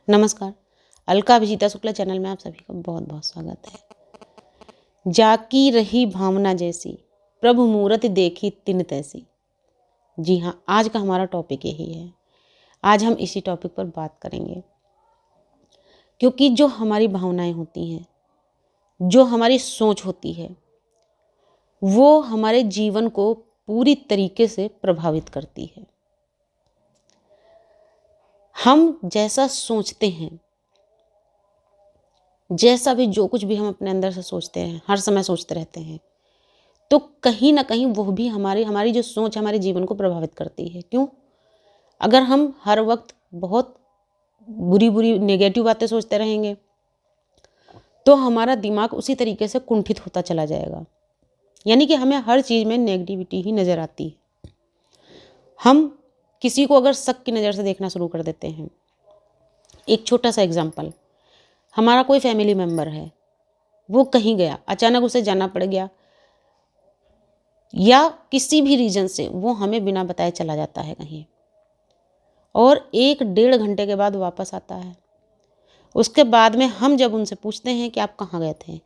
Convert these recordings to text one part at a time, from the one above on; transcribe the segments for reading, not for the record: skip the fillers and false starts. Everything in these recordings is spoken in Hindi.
नमस्कार। अलका अभिजीता शुक्ला चैनल में आप सभी का बहुत बहुत स्वागत है। जाकी रही भावना जैसी, प्रभु मूरत देखी तिन तैसी। जी हाँ, आज का हमारा टॉपिक यही है। आज हम इसी टॉपिक पर बात करेंगे, क्योंकि जो हमारी भावनाएं होती हैं, जो हमारी सोच होती है, वो हमारे जीवन को पूरी तरीके से प्रभावित करती है। हम जैसा सोचते हैं, जैसा भी जो कुछ भी हम अपने अंदर से सोचते हैं, हर समय सोचते रहते हैं, तो कहीं ना कहीं वो भी हमारी जो सोच हमारे जीवन को प्रभावित करती है। क्यों? अगर हम हर वक्त बहुत बुरी बुरी नेगेटिव बातें सोचते रहेंगे तो हमारा दिमाग उसी तरीके से कुंठित होता चला जाएगा। यानी कि हमें हर चीज़ में नेगेटिविटी ही नज़र आती है। हम किसी को अगर शक की नज़र से देखना शुरू कर देते हैं। एक छोटा सा एग्जाम्पल, हमारा कोई फैमिली मेम्बर है, वो कहीं गया, अचानक उसे जाना पड़ गया, या किसी भी रीजन से वो हमें बिना बताए चला जाता है कहीं, और 1-1.5 घंटे के बाद वापस आता है। उसके बाद में हम जब उनसे पूछते हैं कि आप कहाँ गए थे,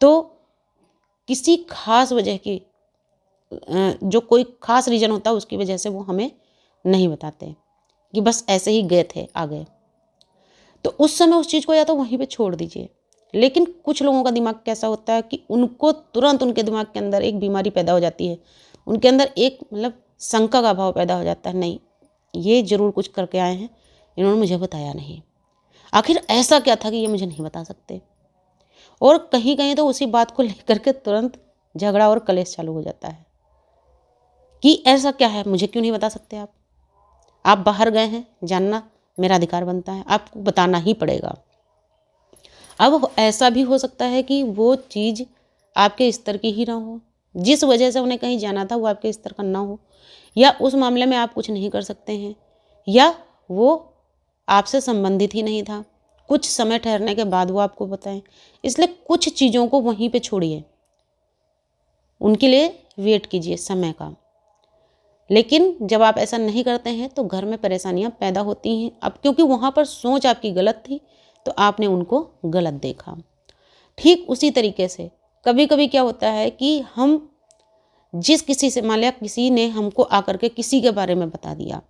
तो किसी खास वजह की जो कोई खास रीजन होता है उसकी वजह से वो हमें नहीं बताते कि बस ऐसे ही गए थे, आ गए। तो उस समय उस चीज़ को या तो वहीं पे छोड़ दीजिए। लेकिन कुछ लोगों का दिमाग कैसा होता है कि उनको तुरंत उनके दिमाग के अंदर एक बीमारी पैदा हो जाती है, उनके अंदर एक शंका का भाव पैदा हो जाता है। नहीं, ये ज़रूर कुछ करके आए हैं, इन्होंने मुझे बताया नहीं, आखिर ऐसा क्या था कि ये मुझे नहीं बता सकते। और कहीं कहीं तो उसी बात को लेकर के तुरंत झगड़ा और कलेश चालू हो जाता है कि ऐसा क्या है, मुझे क्यों नहीं बता सकते आप बाहर गए हैं, जानना मेरा अधिकार बनता है, आपको बताना ही पड़ेगा। अब ऐसा भी हो सकता है कि वो चीज़ आपके स्तर की ही ना हो, जिस वजह से उन्हें कहीं जाना था वो आपके स्तर का ना हो, या उस मामले में आप कुछ नहीं कर सकते हैं, या वो आपसे संबंधित ही नहीं था। कुछ समय ठहरने के बाद वो आपको बताएं। इसलिए कुछ चीज़ों को वहीं पे छोड़िए, उनके लिए वेट कीजिए समय का। लेकिन जब आप ऐसा नहीं करते हैं तो घर में परेशानियां पैदा होती हैं। अब क्योंकि वहाँ पर सोच आपकी गलत थी तो आपने उनको गलत देखा। ठीक उसी तरीके से कभी कभी क्या होता है कि हम जिस किसी से, मान लिया किसी ने हमको आकर के किसी के बारे में बता दिया,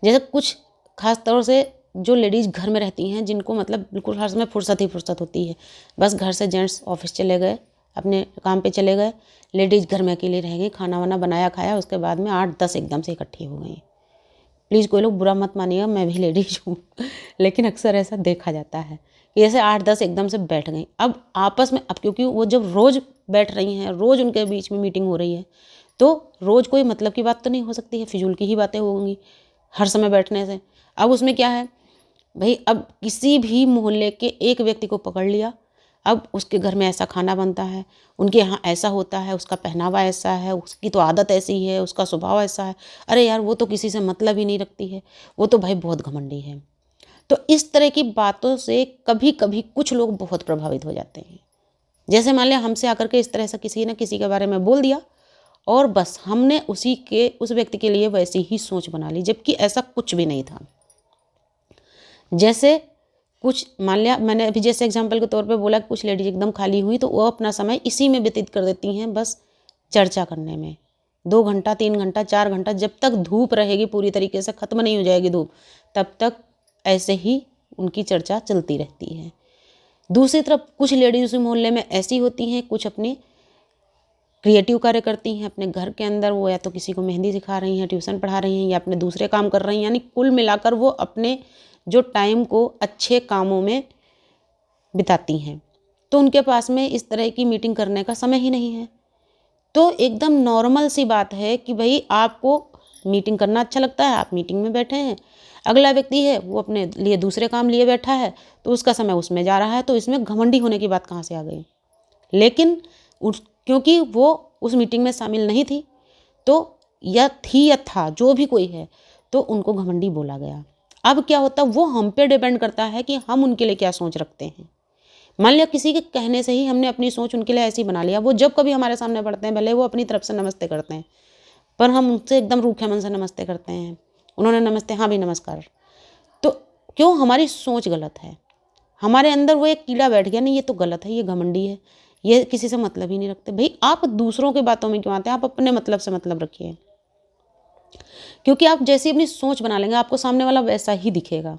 जैसे कुछ खास तौर से जो लेडीज़ घर में रहती हैं, जिनको बिल्कुल हर समय फुर्सत ही फुर्सत होती है, बस घर से जेंट्स ऑफिस चले गए, अपने काम पे चले गए, लेडीज़ घर में अकेली रह गई, खाना वाना बनाया खाया, उसके बाद में 8-10 एकदम से इकट्ठी हो गई। प्लीज़ कोई लोग बुरा मत मानिएगा, मैं भी लेडीज हूँ लेकिन अक्सर ऐसा देखा जाता है कि जैसे 8-10 एकदम से बैठ गई। अब आपस में, अब क्योंकि वो जब रोज़ बैठ रही हैं, रोज़ उनके बीच में मीटिंग हो रही है, तो रोज़ कोई मतलब की बात तो नहीं हो सकती है, फिजूल की ही बातें होंगी हर समय बैठने से। अब उसमें क्या है भाई, अब किसी भी मोहल्ले के एक व्यक्ति को पकड़ लिया, अब उसके घर में ऐसा खाना बनता है, उनके यहाँ ऐसा होता है, उसका पहनावा ऐसा है, उसकी तो आदत ऐसी है, उसका स्वभाव ऐसा है, अरे यार वो तो किसी से मतलब ही नहीं रखती है, वो तो भाई बहुत घमंडी है। तो इस तरह की बातों से कभी कभी कुछ लोग बहुत प्रभावित हो जाते हैं। जैसे मान लिया हमसे आकर के इस तरह से किसी ने किसी के बारे में बोल दिया, और बस हमने उस व्यक्ति के लिए वैसी ही सोच बना ली, जबकि ऐसा कुछ भी नहीं था। जैसे कुछ मान लिया मैंने अभी जैसे एग्जांपल के तौर पे बोला, कुछ लेडीज एकदम खाली हुई तो वो अपना समय इसी में व्यतीत कर देती हैं, बस चर्चा करने में। 2 घंटा 3 घंटा 4 घंटा, जब तक धूप रहेगी, पूरी तरीके से ख़त्म नहीं हो जाएगी धूप, तब तक ऐसे ही उनकी चर्चा चलती रहती है। दूसरी तरफ कुछ लेडीज उसी मोहल्ले में ऐसी होती हैं, कुछ अपने क्रिएटिव कार्य करती हैं अपने घर के अंदर, वो या तो किसी को मेहंदी सिखा रही हैं, ट्यूशन पढ़ा रही हैं, या अपने दूसरे काम कर रही हैं। यानी कुल मिलाकर वो अपने जो टाइम को अच्छे कामों में बिताती हैं, तो उनके पास में इस तरह की मीटिंग करने का समय ही नहीं है। तो एकदम नॉर्मल सी बात है कि भाई आपको मीटिंग करना अच्छा लगता है, आप मीटिंग में बैठे हैं, अगला व्यक्ति है वो अपने लिए दूसरे काम लिए बैठा है, तो उसका समय उसमें जा रहा है, तो इसमें घमंडी होने की बात कहाँ से आ गई। लेकिन क्योंकि वो उस मीटिंग में शामिल नहीं थी, तो या थी या था, जो भी कोई है, तो उनको घमंडी बोला गया। अब क्या होता है, वो हम पे डिपेंड करता है कि हम उनके लिए क्या सोच रखते हैं। मान लिया किसी के कहने से ही हमने अपनी सोच उनके लिए ऐसी बना लिया, वो जब कभी हमारे सामने पड़ते हैं, भले वो अपनी तरफ से नमस्ते करते हैं, पर हम उनसे एकदम रूखे मन से नमस्ते करते हैं, उन्होंने नमस्ते, हाँ भी नमस्कार, तो क्यों? हमारी सोच गलत है। हमारे अंदर वो एक कीड़ा बैठ गया, नहीं ये तो गलत है, ये घमंडी है, ये किसी से मतलब ही नहीं रखते। भाई आप दूसरों की बातों में क्यों आते हैं? आप अपने मतलब से मतलब रखिए, क्योंकि आप जैसी अपनी सोच बना लेंगे आपको सामने वाला वैसा ही दिखेगा।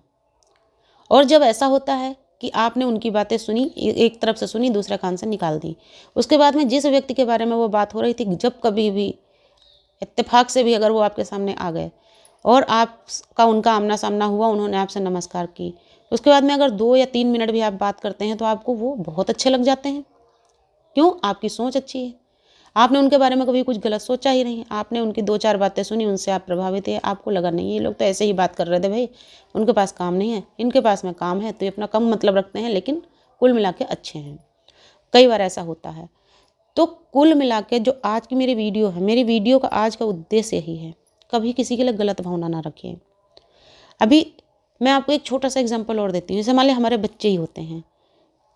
और जब ऐसा होता है कि आपने उनकी बातें सुनी, एक तरफ से सुनी, दूसरे कान से निकाल दी, उसके बाद में जिस व्यक्ति के बारे में वो बात हो रही थी, जब कभी भी इत्तेफाक से भी अगर वो आपके सामने आ गए और आपका उनका आमना सामना हुआ, उन्होंने आपसे नमस्कार की, उसके बाद में अगर 2 या 3 मिनट भी आप बात करते हैं तो आपको वो बहुत अच्छे लग जाते हैं। क्यों? आपकी सोच अच्छी है। आपने उनके बारे में कभी कुछ गलत सोचा ही नहीं। आपने उनकी 2-4 बातें सुनी, उनसे आप प्रभावित हैं, आपको लगा नहीं ये लोग तो ऐसे ही बात कर रहे थे भई, उनके पास काम नहीं है, इनके पास में काम है, तो ये अपना कम मतलब रखते हैं, लेकिन कुल मिला के अच्छे हैं। कई बार ऐसा होता है। तो कुल मिला के जो आज की मेरी वीडियो है, मेरी वीडियो का आज का उद्देश्य यही है, कभी किसी के लिए गलत भावना ना रखिए। अभी मैं आपको एक छोटा-सा एग्ज़ाम्पल और देती हूँ। जैसे मान लें हमारे बच्चे ही होते हैं।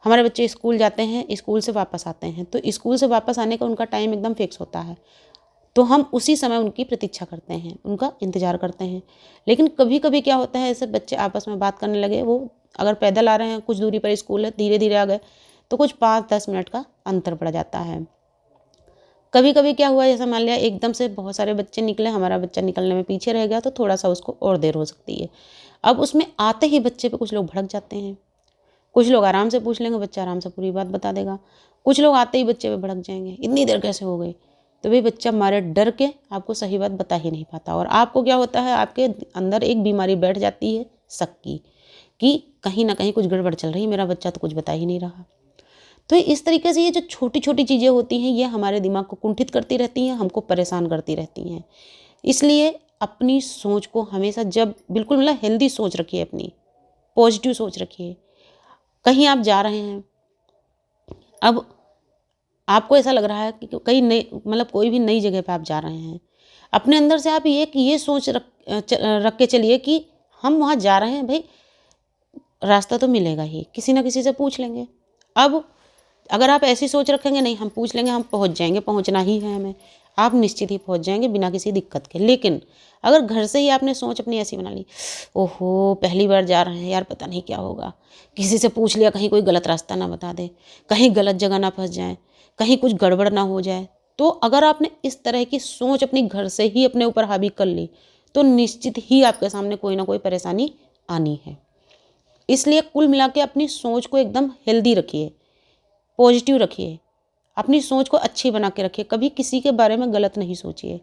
हमारे बच्चे स्कूल जाते हैं, स्कूल से वापस आते हैं, तो स्कूल से वापस आने का उनका टाइम एकदम फिक्स होता है। तो हम उसी समय उनकी प्रतीक्षा करते हैं, उनका इंतज़ार करते हैं। लेकिन कभी-कभी क्या होता है, ऐसे बच्चे आपस में बात करने लगे, वो अगर पैदल आ रहे हैं, कुछ दूरी पर स्कूल है, धीरे-धीरे आ गए, तो कुछ 5-10 मिनट का अंतर पड़ जाता है। कभी-कभी क्या हुआ, जैसे मान लिया एकदम से बहुत सारे बच्चे निकले, हमारा बच्चा निकलने में पीछे रह गया, तो थोड़ा-सा उसको और देर हो सकती है। अब उसमें आते ही बच्चे पे कुछ लोग भड़क जाते हैं। कुछ लोग आराम से पूछ लेंगे, बच्चा आराम से पूरी बात बता देगा। कुछ लोग आते ही बच्चे पे भड़क जाएँगे, इतनी देर कैसे हो गई? तो भई बच्चा मारे डर के आपको सही बात बता ही नहीं पाता, और आपको क्या होता है, आपके अंदर एक बीमारी बैठ जाती है शक की, कि कहीं न कहीं कुछ गड़बड़ चल रही है, मेरा बच्चा तो कुछ बता ही नहीं रहा। तो इस तरीके से ये जो छोटी-छोटी चीज़ें होती हैं, ये हमारे दिमाग को कुंठित करती रहती हैं, हमको परेशान करती रहती हैं। इसलिए अपनी सोच को हमेशा, जब बिल्कुल मतलब हेल्दी सोच रखिए अपनी, पॉजिटिव सोच रखिए। कहीं आप जा रहे हैं, अब आपको ऐसा लग रहा है कि कहीं नई मतलब कोई भी नई जगह पे आप जा रहे हैं, अपने अंदर से आप ये सोच रख के चलिए कि हम वहाँ जा रहे हैं भई, रास्ता तो मिलेगा ही, किसी न किसी से पूछ लेंगे। अब अगर आप ऐसी सोच रखेंगे, नहीं हम पूछ लेंगे, हम पहुँच जाएँगे, पहुँचना ही है हमें, आप निश्चित ही पहुँच जाएँगे बिना किसी दिक्कत के। लेकिन अगर घर से ही आपने सोच अपनी ऐसी बना ली, ओहो! पहली बार जा रहे हैं यार, पता नहीं क्या होगा, किसी से पूछ लिया, कहीं कोई गलत रास्ता ना बता दे, कहीं गलत जगह ना फँस जाएँ, कहीं कुछ गड़बड़ ना हो जाए। तो अगर आपने इस तरह की सोच अपनी घर से ही अपने ऊपर हावी कर ली, तो निश्चित ही आपके सामने कोई ना कोई परेशानी आनी है। इसलिए कुल मिला के अपनी सोच को एकदम हेल्दी रखिए, पॉजिटिव रखिए, अपनी सोच को अच्छी बना के रखिए, कभी किसी के बारे में गलत नहीं सोचिए।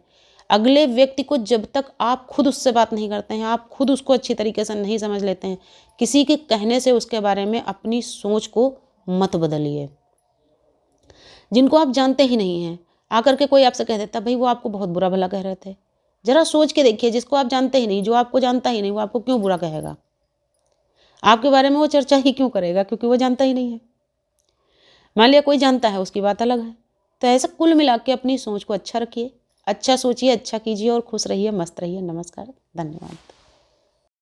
अगले व्यक्ति को जब तक आप खुद उससे बात नहीं करते हैं, आप खुद उसको अच्छी तरीके से नहीं समझ लेते हैं, किसी के कहने से उसके बारे में अपनी सोच को मत बदलिए। जिनको आप जानते ही नहीं हैं, आकर के कोई आपसे कह देता भई वो आपको बहुत बुरा भला कह रहे थे। ज़रा सोच के देखिए, जिसको आप जानते ही नहीं, जो आपको जानता ही नहीं, वो आपको क्यों बुरा कहेगा? आपके बारे में वो चर्चा ही क्यों करेगा? क्योंकि वो जानता ही नहीं है। मान लिया कोई जानता है, उसकी बात अलग है। तो ऐसा कुल मिला के अपनी सोच को अच्छा रखिए, अच्छा सोचिए, अच्छा कीजिए और खुश रहिए, मस्त रहिए। नमस्कार, धन्यवाद।